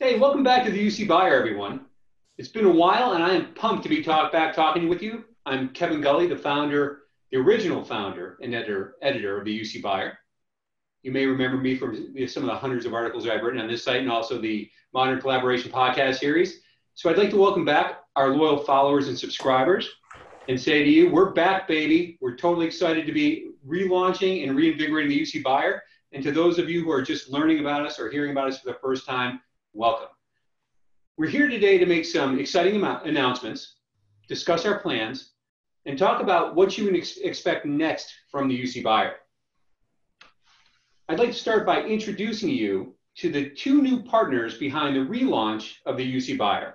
Hey, welcome back to the UCbuyer, everyone. It's been a while, and I am pumped to be back talking with you. I'm Kevin Gully, the founder, the original founder and editor of the UCbuyer. You may remember me from some of the hundreds of articles I've written on this site and also the Modern Collaboration podcast series. So I'd like to welcome back our loyal followers and subscribers and say to you, we're back, baby. We're totally excited to be relaunching and reinvigorating the UCbuyer. And to those of you who are just learning about us or hearing about us for the first time, welcome. We're here today to make some exciting announcements, discuss our plans, and talk about what you would expect next from the UCbuyer. I'd like to start by introducing you to the two new partners behind the relaunch of the UCbuyer.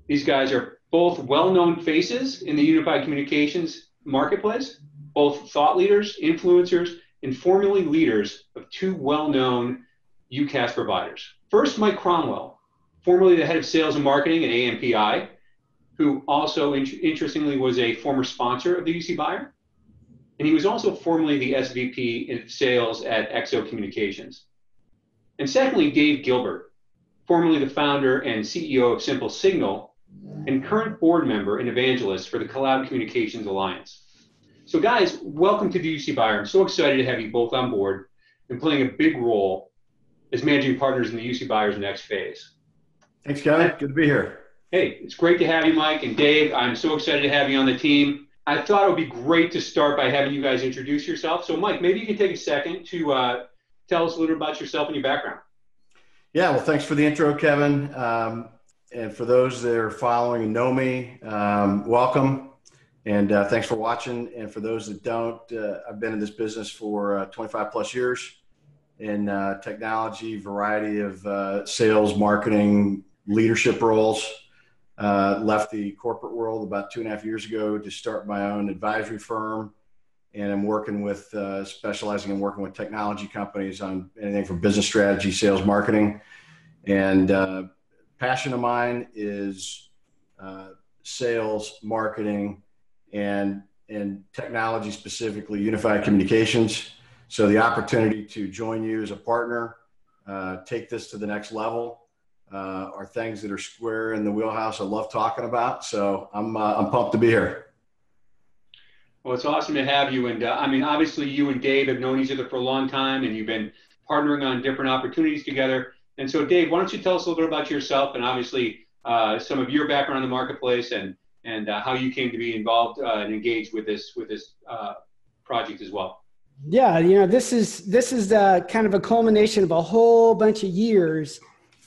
These guys are both well-known faces in the unified communications marketplace, both thought leaders, influencers, and formerly leaders of two well-known UCaaS providers. First, Mike Cromwell, formerly the head of sales and marketing at AMPI, who also, interestingly, was a former sponsor of the UCbuyer. And he was also formerly the SVP in sales at XO Communications. And secondly, Dave Gilbert, formerly the founder and CEO of Simple Signal, and current board member and evangelist for the Cloud Communications Alliance. So guys, welcome to the UCbuyer. I'm so excited to have you both on board and playing a big role as managing partners in the UCbuyer's next phase. Thanks, Kevin. Good to be here. Hey, it's great to have you, Mike and Dave. I'm so excited to have you on the team. I thought it would be great to start by having you guys introduce yourself. So Mike, maybe you can take a second to tell us a little about yourself and your background. Yeah, well, thanks for the intro, Kevin. And for those that are following and know me, welcome. And thanks for watching. And for those that don't, I've been in this business for 25 plus years in technology, variety of sales, marketing, leadership roles. Left the corporate world about 2.5 years ago to start my own advisory firm. And I'm working with, specializing in working with technology companies on anything from business strategy, sales, marketing. And passion of mine is sales, marketing, and technology, specifically unified communications. So the opportunity to join you as a partner, take this to the next level, are things that are square in the wheelhouse I love talking about. So I'm pumped to be here. Well, it's awesome to have you. And I mean, obviously you and Dave have known each other for a long time and you've been partnering on different opportunities together. And so Dave, why don't you tell us a little bit about yourself and obviously some of your background in the marketplace and how you came to be involved and engaged with this project as well. Yeah, this is kind of a culmination of a whole bunch of years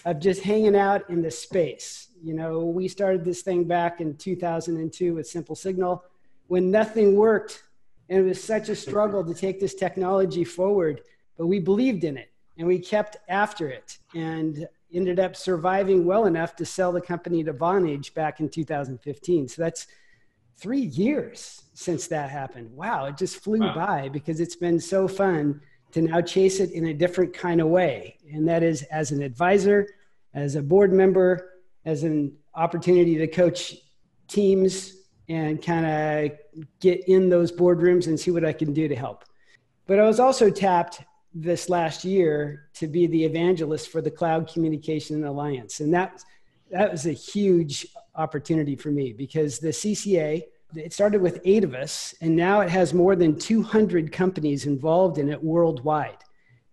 of just hanging out in the space. We started this thing back in 2002 with Simple Signal when nothing worked. And it was such a struggle to take this technology forward, but we believed in it and we kept after it and ended up surviving well enough to sell the company to Vonage back in 2015. So that's 3 years since that happened. Wow, it just flew by because it's been so fun to now chase it in a different kind of way. And that is as an advisor, as a board member, as an opportunity to coach teams and kind of get in those boardrooms and see what I can do to help. But I was also tapped this last year to be the evangelist for the Cloud Communication Alliance. And that was a huge opportunity for me because the CCA, it started with 8 of us, and now it has more than 200 companies involved in it worldwide.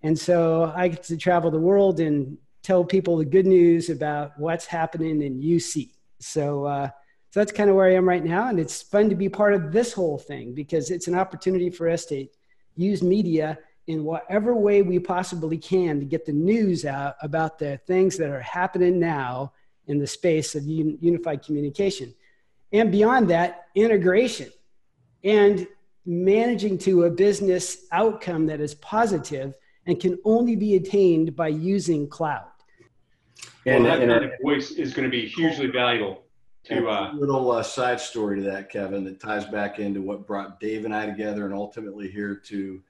And so I get to travel the world and tell people the good news about what's happening in UC. So that's kind of where I am right now. And it's fun to be part of this whole thing because it's an opportunity for us to use media in whatever way we possibly can to get the news out about the things that are happening now in the space of unified communication. And beyond that, integration and managing to a business outcome that is positive and can only be attained by using cloud. And that kind of voice is going to be hugely valuable. A little side story to that, Kevin, that ties back into what brought Dave and I together and ultimately here to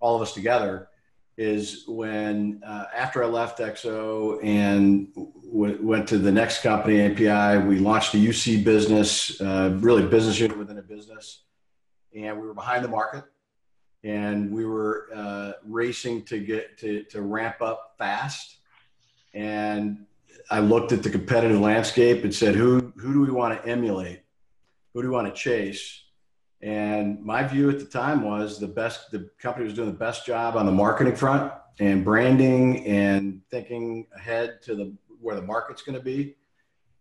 all of us together is when after I left XO and went to the next company, API, we launched a UC business, really business unit within a business. And we were behind the market and we were racing to get to ramp up fast. And I looked at the competitive landscape and said, who do we want to emulate? Who do we want to chase? And my view at the time was the company was doing the best job on the marketing front and branding and thinking ahead to where the market's going to be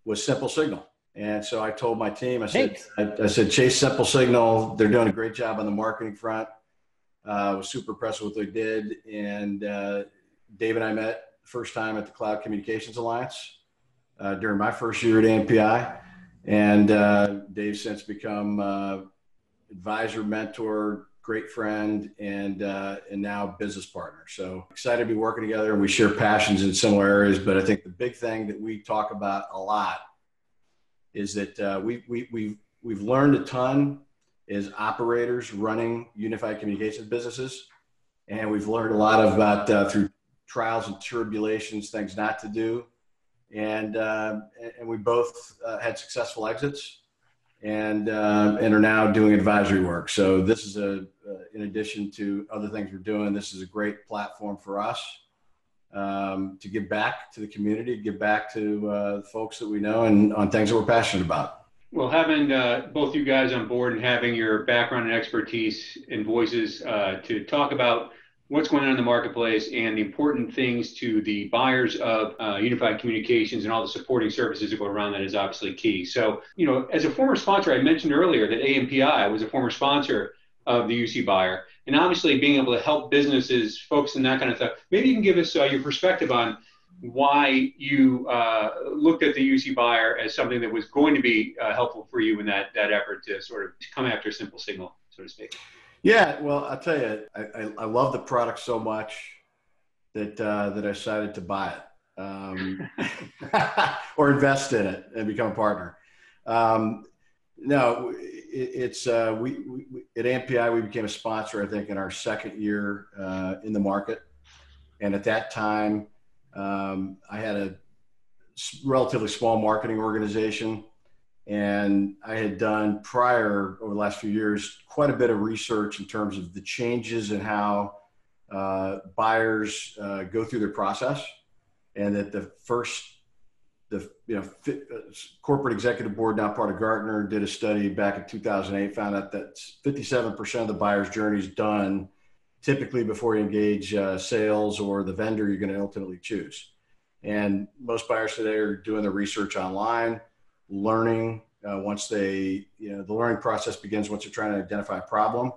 was Simple Signal. And so I told my team, I said, chase Simple Signal. They're doing a great job on the marketing front. I was super impressed with what they did. And Dave and I met first time at the Cloud Communications Alliance during my first year at AMPI. And Dave's since become advisor, mentor, great friend, and now business partner. So excited to be working together. We share passions in similar areas, but I think the big thing that we talk about a lot is that we've learned a ton as operators running unified communications businesses, and we've learned a lot about through trials and tribulations, things not to do, and we both had successful exits. And are now doing advisory work. So this is in addition to other things we're doing, this is a great platform for us to give back to the community, give back to the folks that we know and on things that we're passionate about. Well, having both you guys on board and having your background and expertise and voices to talk about what's going on in the marketplace and the important things to the buyers of unified communications and all the supporting services that go around that is obviously key. So, as a former sponsor, I mentioned earlier that AMPI was a former sponsor of the theUCbuyer, and obviously being able to help businesses, folks, and that kind of stuff. Maybe you can give us your perspective on why you looked at the theUCbuyer as something that was going to be helpful for you in that effort to sort of come after Simple Signal, so to speak. Yeah, well, I'll tell you, I love the product so much that I decided to buy it or invest in it and become a partner. No, it's we at AMPI, we became a sponsor, I think, in our second year in the market. And at that time, I had a relatively small marketing organization. And I had done prior, over the last few years, quite a bit of research in terms of the changes in how buyers go through their process, and that the corporate executive board, now part of Gartner, did a study back in 2008, found out that 57% of the buyer's journey is done typically before you engage sales or the vendor you're going to ultimately choose. And most buyers today are doing their research online, learning once the learning process begins once you're trying to identify a problem.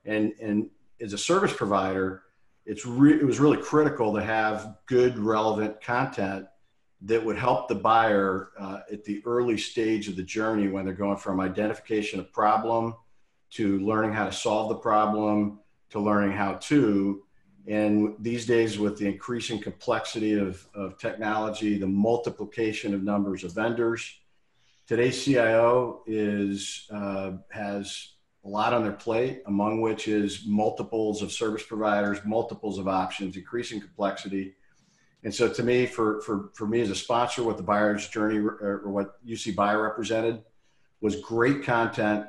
And as a service provider, it was really critical to have good, relevant content that would help the buyer at the early stage of the journey when they're going from identification of problem to learning how to solve the problem to learning how to. And these days, with the increasing complexity of technology, the multiplication of numbers of vendors, today's CIO has a lot on their plate, among which is multiples of service providers, multiples of options, increasing complexity. And so to me, for me as a sponsor, what the buyer's journey or what theUCbuyer represented was great content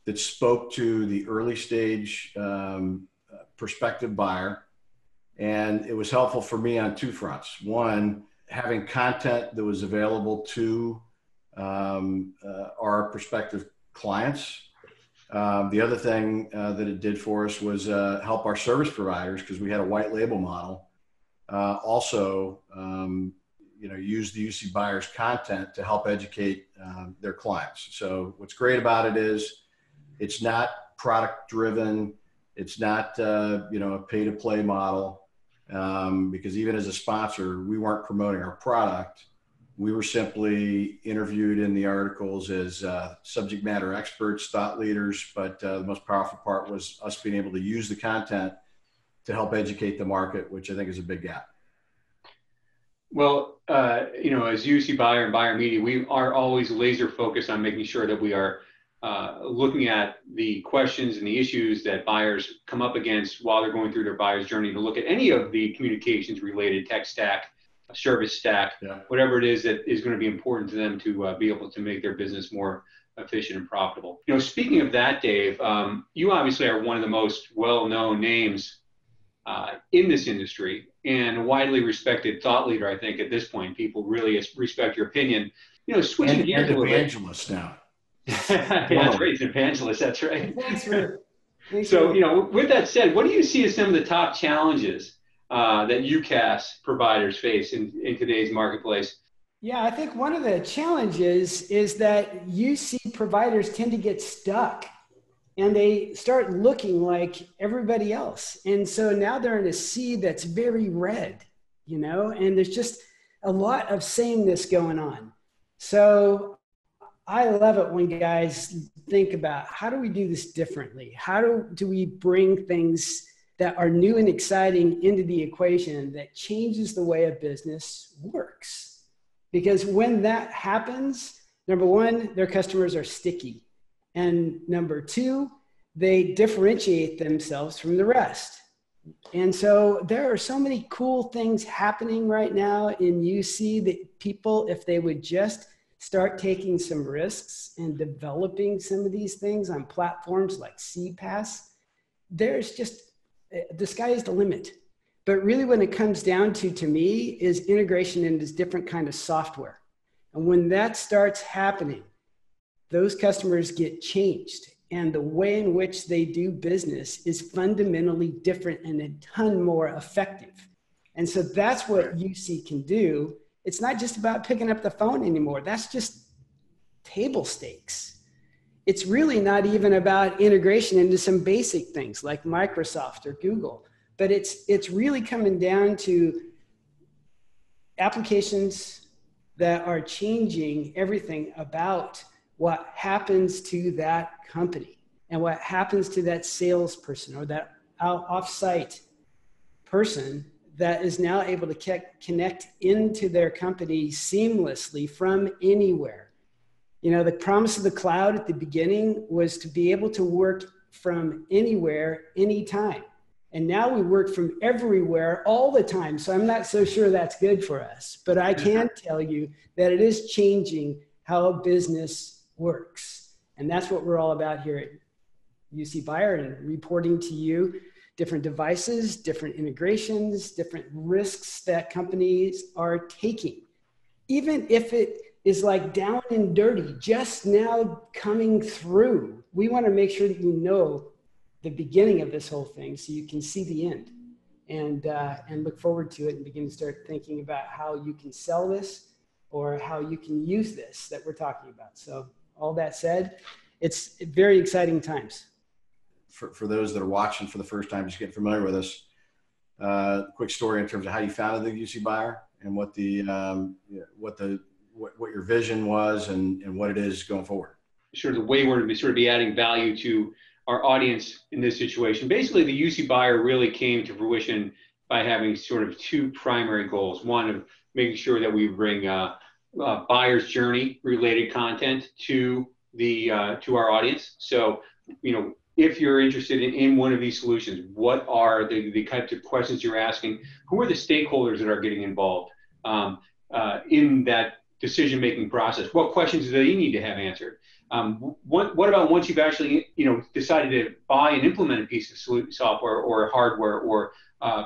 that spoke to the early stage prospective buyer. And it was helpful for me on two fronts. One, having content that was available to our prospective clients. The other thing that it did for us was help our service providers, because we had a white label model, also use the theUCbuyer's content to help educate their clients. So what's great about it is it's not product driven. It's not a pay to play model, because even as a sponsor, we weren't promoting our product. We were simply interviewed in the articles as subject matter experts, thought leaders, but the most powerful part was us being able to use the content to help educate the market, which I think is a big gap. Well, as theUCbuyer and Buyer Media, we are always laser focused on making sure that we are looking at the questions and the issues that buyers come up against while they're going through their buyer's journey, to look at any of the communications related tech stack, service stack, whatever it is that is going to be important to them to be able to make their business more efficient and profitable. Speaking of that, Dave, you obviously are one of the most well-known names in this industry and a widely respected thought leader. I think at this point, people really respect your opinion. You know, switching gears a little bit. Evangelist now. Yeah, that's right. He's an evangelist. That's right. Thanks So, you know, with that said, what do you see as some of the top challenges that UCaaS providers face in today's marketplace? Yeah, I think one of the challenges is that UC providers tend to get stuck and they start looking like everybody else. And so now they're in a sea that's very red, you know, and there's just a lot of sameness going on. So I love it when guys think about how do we do this differently? How do we bring things that are new and exciting into the equation that changes the way a business works? Because when that happens, number one, their customers are sticky. And number two, they differentiate themselves from the rest. And so there are so many cool things happening right now in UC that people, if they would just start taking some risks and developing some of these things on platforms like CPaaS, there's just, the sky is the limit. But really when it comes down to me, is integration into different kind of software. And when that starts happening, those customers get changed. And the way in which they do business is fundamentally different and a ton more effective. And so that's what UC can do. It's not just about picking up the phone anymore. That's just table stakes. It's really not even about integration into some basic things like Microsoft or Google. But it's really coming down to applications that are changing everything about what happens to that company and what happens to that salesperson or that off-site person that is now able to connect into their company seamlessly from anywhere. You know, the promise of the cloud at the beginning was to be able to work from anywhere, anytime. And now we work from everywhere all the time. So I'm not so sure that's good for us. But I can tell you that it is changing how a business works. And that's what we're all about here at UCbuyer and reporting to you different devices, different integrations, different risks that companies are taking. Even if it is like down and dirty, just now coming through, we want to make sure that you know the beginning of this whole thing so you can see the end and look forward to it and begin to start thinking about how you can sell this or how you can use this that we're talking about. So all that said, it's very exciting times. For those that are watching for the first time, just getting familiar with us, quick story in terms of how you founded the UCbuyer and what your vision was and what it is going forward. Sure, the way we're going to sort of be adding value to our audience in this situation. Basically, the UCbuyer really came to fruition by having sort of two primary goals. One of making sure that we bring buyer's journey related content to our audience. So, you know, if you're interested in one of these solutions, what are the kinds of questions you're asking? Who are the stakeholders that are getting involved in that decision-making process? What questions do they need to have answered? What about once you've actually, you know, decided to buy and implement a piece of software or hardware or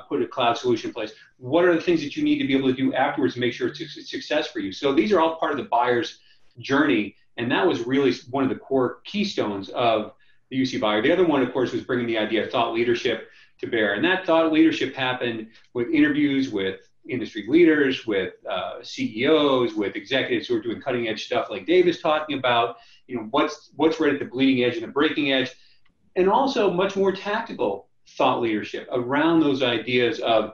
put a cloud solution in place? What are the things that you need to be able to do afterwards to make sure it's a success for you? So these are all part of the buyer's journey, and that was really one of the core keystones of the UCbuyer. The other one, of course, was bringing the idea of thought leadership to bear, and that thought leadership happened with interviews with industry leaders, with CEOs, with executives who are doing cutting edge stuff like Dave is talking about, you know, what's right at the bleeding edge and the breaking edge, and also much more tactical thought leadership around those ideas of,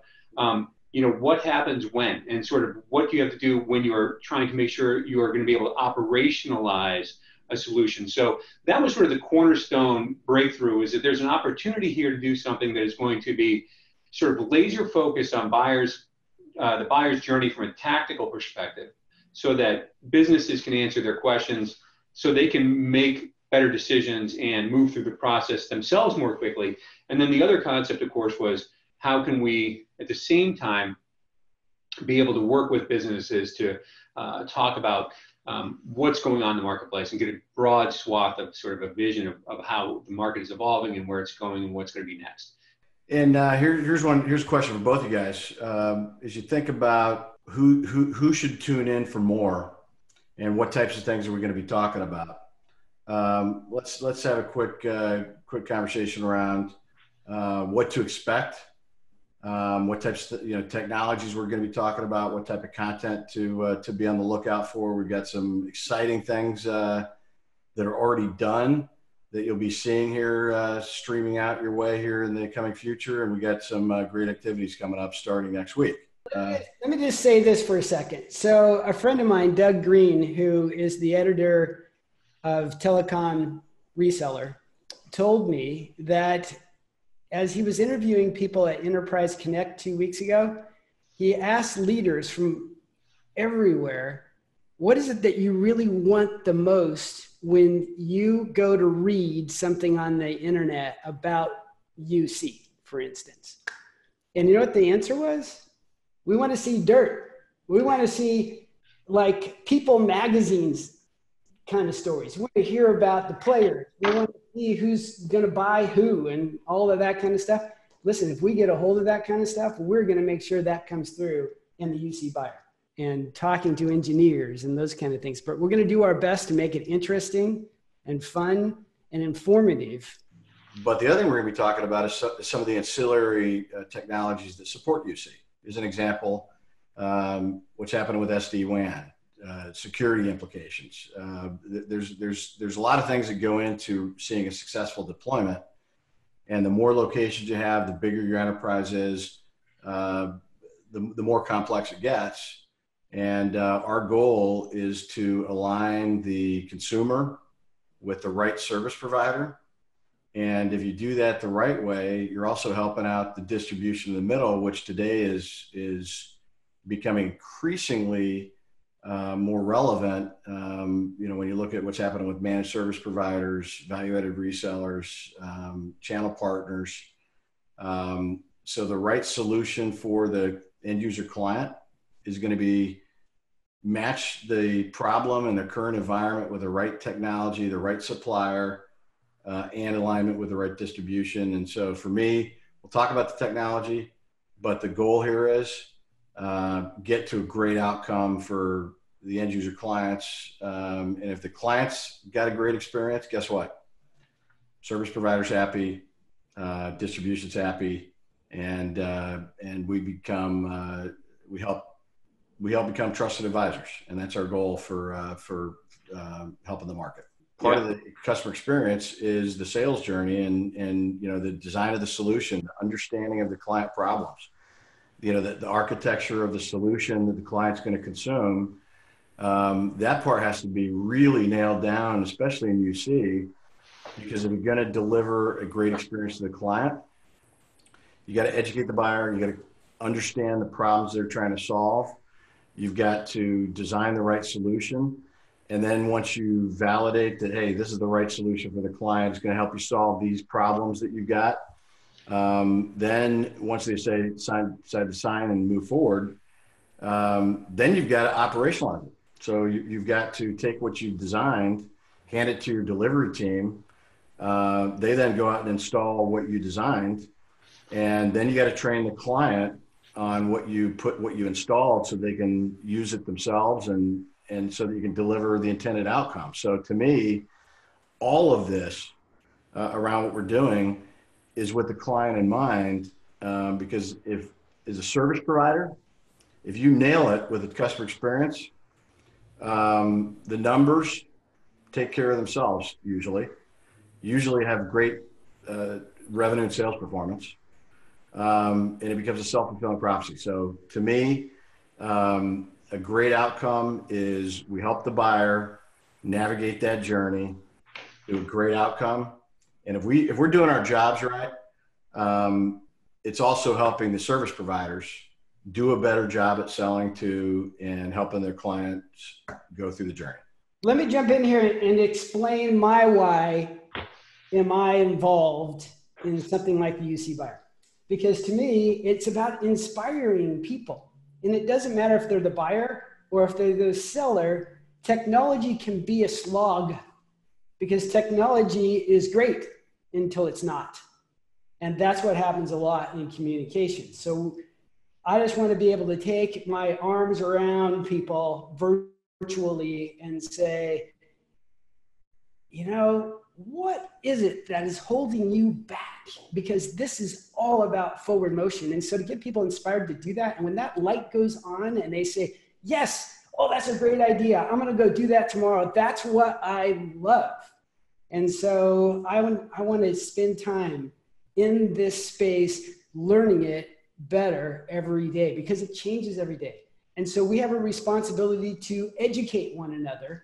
you know, what happens when, and sort of what do you have to do when you're trying to make sure you are going to be able to operationalize a solution. So that was sort of the cornerstone breakthrough, is that there's an opportunity here to do something that is going to be sort of laser focused on the buyer's journey from a tactical perspective, so that businesses can answer their questions, so they can make better decisions and move through the process themselves more quickly. And then the other concept, of course, was how can we, at the same time, be able to work with businesses to talk about what's going on in the marketplace and get a broad swath of sort of a vision of how the market is evolving and where it's going and what's going to be next. And here's a question for both of you guys. As you think about who should tune in for more, and what types of things are we going to be talking about? Let's have a quick conversation around what to expect, what types of technologies we're going to be talking about, what type of content to be on the lookout for. We've got some exciting things that are already done that you'll be seeing here streaming out your way here in the coming future, and we got some great activities coming up starting next week. Let me just say this for a second. So a friend of mine, Doug Green, who is the editor of Telecom Reseller, told me that as he was interviewing people at Enterprise Connect 2 weeks ago, he asked leaders from everywhere, what is it that you really want the most when you go to read something on the internet about UC, for instance? And you know what the answer was? We want to see dirt. We want to see like People magazines kind of stories. We want to hear about the players. We want to see who's going to buy who and all of that kind of stuff. Listen, if we get a hold of that kind of stuff, we're going to make sure that comes through in the UCbuyer and talking to engineers and those kind of things. But we're going to do our best to make it interesting and fun and informative. But the other thing we're going to be talking about is some of the ancillary technologies that support UC. As an example, what's happening with SD-WAN, security implications. There's a lot of things that go into seeing a successful deployment. And the more locations you have, the bigger your enterprise is, the more complex it gets. And our goal is to align the consumer with the right service provider. And if you do that the right way, you're also helping out the distribution in the middle, which today is becoming increasingly more relevant. When you look at what's happening with managed service providers, value-added resellers, channel partners. So the right solution for the end user client is going to be match the problem in the current environment with the right technology, the right supplier, and alignment with the right distribution. And so for me, we'll talk about the technology, but the goal here is get to a great outcome for the end user clients. And if the clients got a great experience, guess what? Service provider's happy, distribution's happy, and we help become trusted advisors. And that's our goal for helping the market. Part of the customer experience is the sales journey and the design of the solution, the understanding of the client problems, the architecture of the solution that the client's going to consume. That part has to be really nailed down, especially in UC, because if you're going to deliver a great experience to the client, you got to educate the buyer. You got to understand the problems they're trying to solve. You've got to design the right solution. And then once you validate that, hey, this is the right solution for the client, it's going to help you solve these problems that you've got. Then once they decide to sign and move forward, then you've got to operationalize it. So you've got to take what you've designed, hand it to your delivery team. They then go out and install what you designed. And then you got to train the client on what you installed so they can use it themselves and so that you can deliver the intended outcome. So to me, all of this around what we're doing is with the client in mind, because as a service provider, if you nail it with the customer experience, the numbers take care of themselves usually have great revenue and sales performance, and it becomes a self-fulfilling prophecy. So to me, a great outcome is we help the buyer navigate that journey to a great outcome. And if we're doing our jobs right, it's also helping the service providers do a better job at selling to and helping their clients go through the journey. Let me jump in here and explain my why am I involved in something like the UCbuyer. Because to me, it's about inspiring people. And it doesn't matter if they're the buyer or if they're the seller, technology can be a slog because technology is great until it's not. And that's what happens a lot in communication. So I just want to be able to take my arms around people virtually and say, you know, what is it that is holding you back? Because this is all about forward motion. And so to get people inspired to do that, and when that light goes on and they say, yes, oh, that's a great idea, I'm going to go do that tomorrow. That's what I love. And so I want to spend time in this space learning it better every day because it changes every day. And so we have a responsibility to educate one another,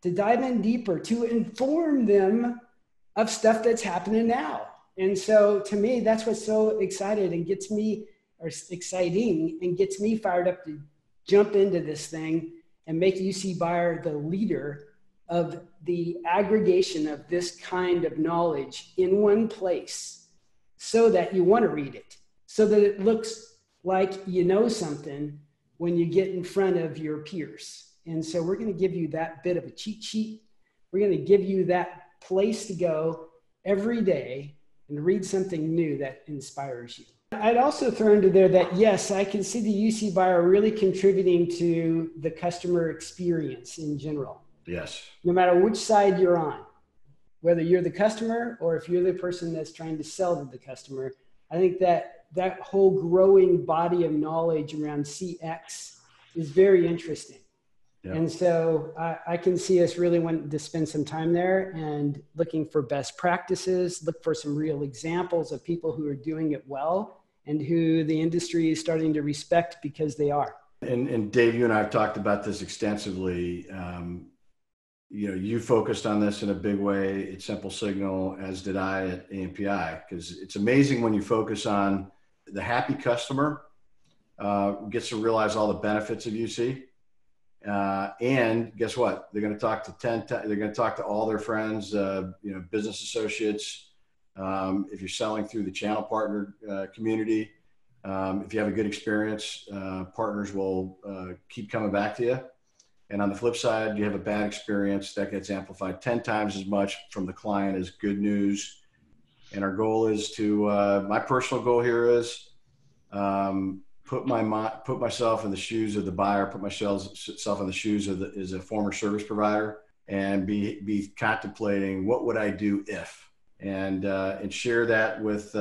to dive in deeper, to inform them of stuff that's happening now. And so to me, that's what's so exciting and gets me fired up to jump into this thing and make UCbuyer the leader of the aggregation of this kind of knowledge in one place so that you want to read it, so that it looks like you know something when you get in front of your peers. And so we're going to give you that bit of a cheat sheet. We're going to give you that place to go every day and read something new that inspires you. I'd also throw into there that, yes, I can see the UCbuyer really contributing to the customer experience in general. Yes. No matter which side you're on, whether you're the customer or if you're the person that's trying to sell to the customer, I think that whole growing body of knowledge around CX is very interesting. Yep. And so I can see us really wanting to spend some time there and looking for best practices, look for some real examples of people who are doing it well and who the industry is starting to respect because they are. And Dave, you and I have talked about this extensively. You know, you focused on this in a big way at Simple Signal, as did I at AMPI, because it's amazing when you focus on the happy customer gets to realize all the benefits of UC. And guess what? They're going to talk to they're going to talk to all their friends, you know, business associates. If you're selling through the channel partner community, if you have a good experience, partners will keep coming back to you. And on the flip side, you have a bad experience, that gets amplified 10 times as much from the client as good news. And our goal is to, my personal goal here is put myself in the shoes of the buyer, put myself in the shoes of as a former service provider, and be contemplating what would I do if, and share that with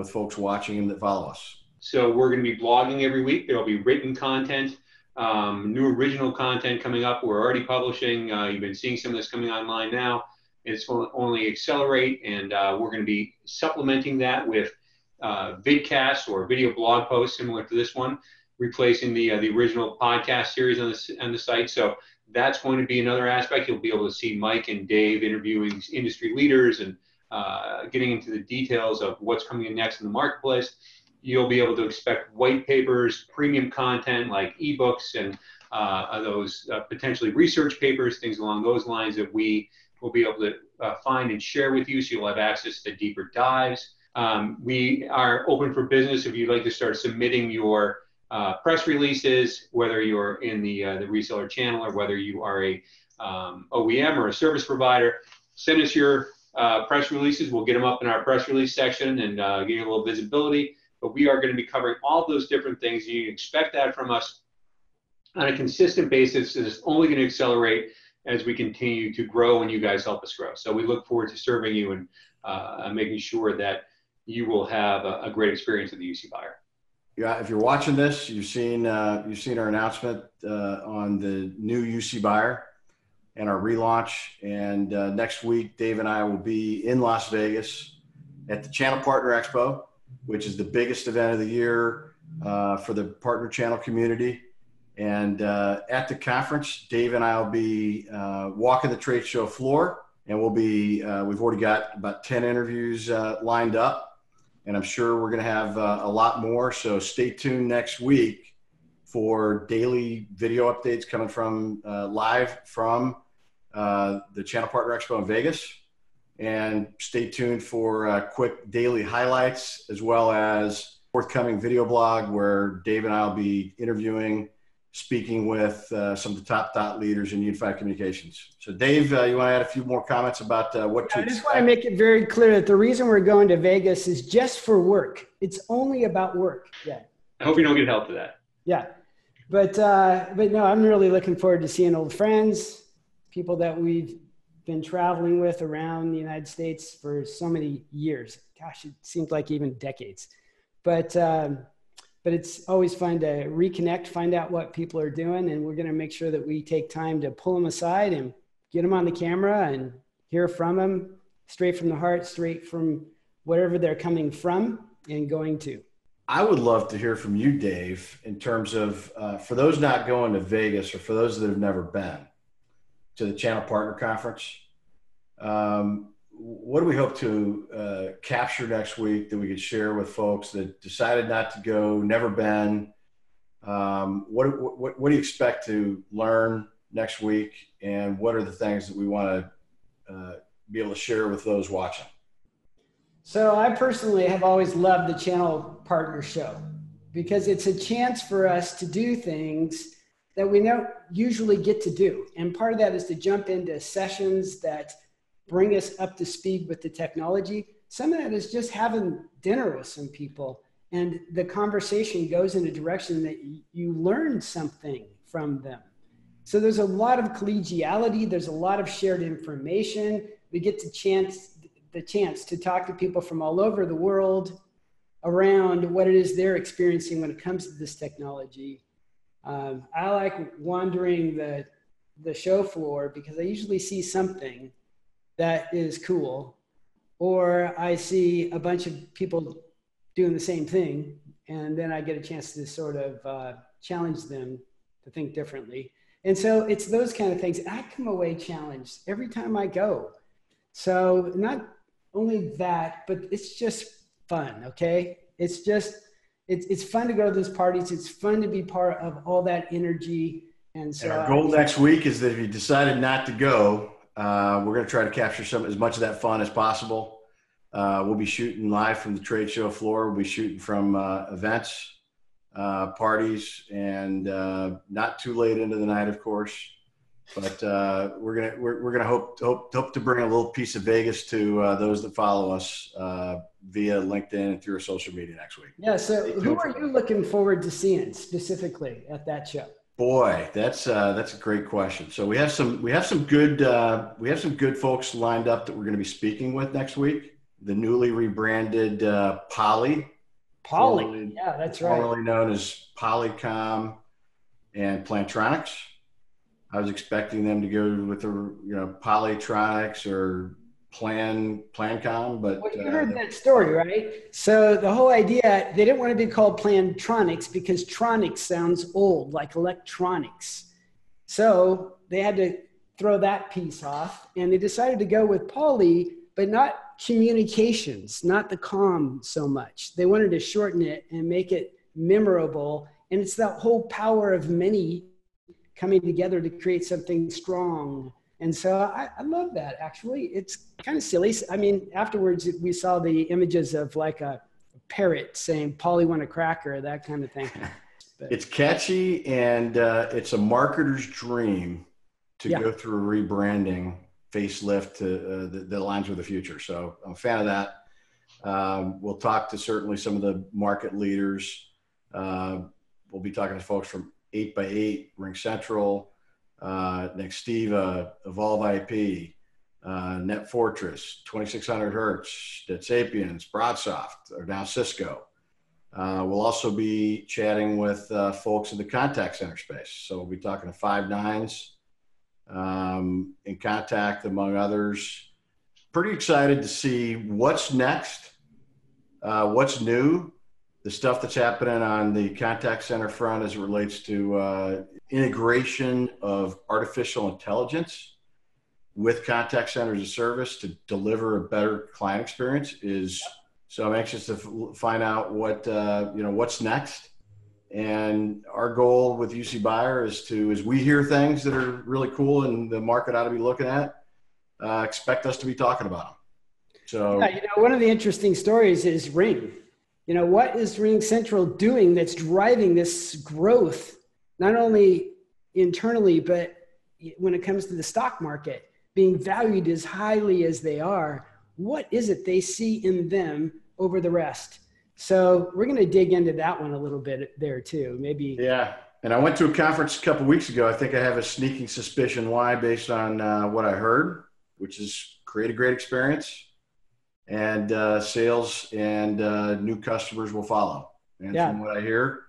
folks watching and that follow us. So we're going to be blogging every week. There'll be written content. New original content coming up. We're already publishing. You've been seeing some of this coming online now. It's will only accelerate, and we're going to be supplementing that with vidcasts or video blog posts similar to this one, replacing the original podcast series on the site. So that's going to be another aspect. You'll be able to see Mike and Dave interviewing industry leaders and getting into the details of what's coming in next in the marketplace. You'll be able to expect white papers, premium content like ebooks, and those potentially research papers, things along those lines that we will be able to find and share with you, so you'll have access to deeper dives. We are open for business if you'd like to start submitting your press releases, whether you're in the reseller channel or whether you are a OEM or a service provider. Send us your press releases. We'll get them up in our press release section and give you a little visibility. But we are going to be covering all those different things. You can expect that from us on a consistent basis, and it's only going to accelerate as we continue to grow and you guys help us grow. So we look forward to serving you and making sure that you will have a great experience with the UCbuyer. Yeah, if you're watching this, you've seen our announcement on the new UCbuyer and our relaunch. And next week, Dave and I will be in Las Vegas at the Channel Partner Expo, which is the biggest event of the year for the partner channel community. And at the conference, Dave and I will be walking the trade show floor, and we've already got about 10 interviews lined up. And I'm sure we're going to have a lot more. So stay tuned next week for daily video updates coming from live from the Channel Partner Expo in Vegas. And stay tuned for quick daily highlights, as well as forthcoming video blog where Dave and I will be interviewing speaking with some of the top thought leaders in unified communications. So Dave, you want to add a few more comments about what to I expect? just want to make it very clear that the reason we're going to Vegas is just for work. It's only about work. Yeah. I hope you don't get held to that. Yeah. But no, I'm really looking forward to seeing old friends, people that we've been traveling with around the United States for so many years. Gosh, it seems like even decades. But it's always fun to reconnect, find out what people are doing, and we're going to make sure that we take time to pull them aside and get them on the camera and hear from them straight from the heart, straight from wherever they're coming from and going to. I would love to hear from you, Dave, in terms of, for those not going to Vegas or for those that have never been to the Channel Partner Conference, what do we hope to capture next week that we could share with folks that decided not to go, never been? What do you expect to learn next week? And what are the things that we want to be able to share with those watching? So I personally have always loved the Channel Partner Show because it's a chance for us to do things that we don't usually get to do. And part of that is to jump into sessions that bring us up to speed with the technology. Some of that is just having dinner with some people and the conversation goes in a direction that you learn something from them. So there's a lot of collegiality. There's a lot of shared information. We get the chance to talk to people from all over the world around what it is they're experiencing when it comes to this technology. I like wandering the show floor because I usually see something that is cool, or I see a bunch of people doing the same thing, and then I get a chance to sort of challenge them to think differently. And so it's those kind of things. I come away challenged every time I go. So not only that, but it's just fun, okay? It's fun to go to those parties. It's fun to be part of all that energy. And so our goal next week is that if you decided not to go, we're going to try to capture as much of that fun as possible. We'll be shooting live from the trade show floor. We'll be shooting from events, parties, and not too late into the night, of course. But we're gonna hope to bring a little piece of Vegas to those that follow us via LinkedIn and through our social media next week. Yeah. So who are you looking forward to seeing specifically at that show? Boy, that's a great question. So we have some good folks lined up that we're going to be speaking with next week. The newly rebranded Poly. Yeah, that's right. Formerly known as Polycom and Plantronics. I was expecting them to go with the Polytronics or Plancom, but well, you heard that story, right? So the whole idea, they didn't want to be called Plantronics because tronics sounds old, like electronics. So they had to throw that piece off, and they decided to go with Poly, but not communications, not the comm so much. They wanted to shorten it and make it memorable, and it's that whole power of many coming together to create something strong. And so I love that, actually. It's kind of silly. I mean, afterwards, we saw the images of like a parrot saying, Polly want a cracker, that kind of thing. But it's catchy, and it's a marketer's dream to go through a rebranding facelift that aligns with the future. So I'm a fan of that. We'll talk to certainly some of the market leaders. We'll be talking to folks from 8x8, Ring Central, Nextiva, Evolve IP, NetFortris, 2600 Hertz, NetSapiens, BroadSoft, or now Cisco. We'll also be chatting with folks in the contact center space. So we'll be talking to Five Nines, in Contact, among others. Pretty excited to see what's next, what's new, the stuff that's happening on the contact center front as it relates to integration of artificial intelligence with contact center as a service to deliver a better client experience so I'm anxious to find out what's next. And our goal with UCbuyer is to, as we hear things that are really cool and the market ought to be looking at, expect us to be talking about them. So yeah, one of the interesting stories is Ring. What is Ring Central doing that's driving this growth not only internally, but when it comes to the stock market, being valued as highly as they are, what is it they see in them over the rest? So we're going to dig into that one a little bit there too. Maybe. Yeah. And I went to a conference a couple of weeks ago. I think I have a sneaking suspicion why, based on what I heard, which is create a great experience, and sales and new customers will follow. And from what I hear,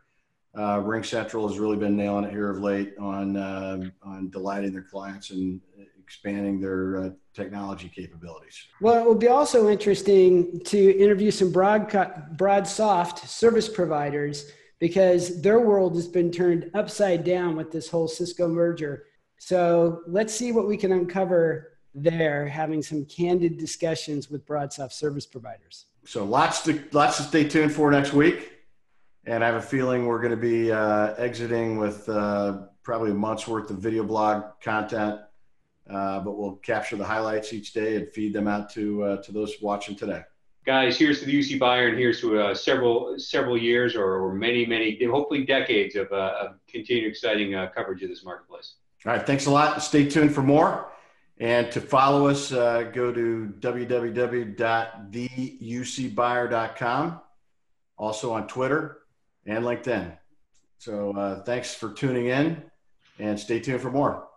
Ring Central has really been nailing it here of late on delighting their clients and expanding their technology capabilities. Well, it will be also interesting to interview some BroadSoft service providers, because their world has been turned upside down with this whole Cisco merger. So let's see what we can uncover there, having some candid discussions with BroadSoft service providers. So lots to stay tuned for next week. And I have a feeling we're going to be exiting with probably a month's worth of video blog content, but we'll capture the highlights each day and feed them out to those watching today. Guys, here's to the UCbuyer, and here's to several years or many, hopefully decades of continued exciting coverage of this marketplace. All right, thanks a lot. Stay tuned for more. And to follow us, go to www.theUCbuyer.com, also on Twitter and LinkedIn. So thanks for tuning in, and stay tuned for more.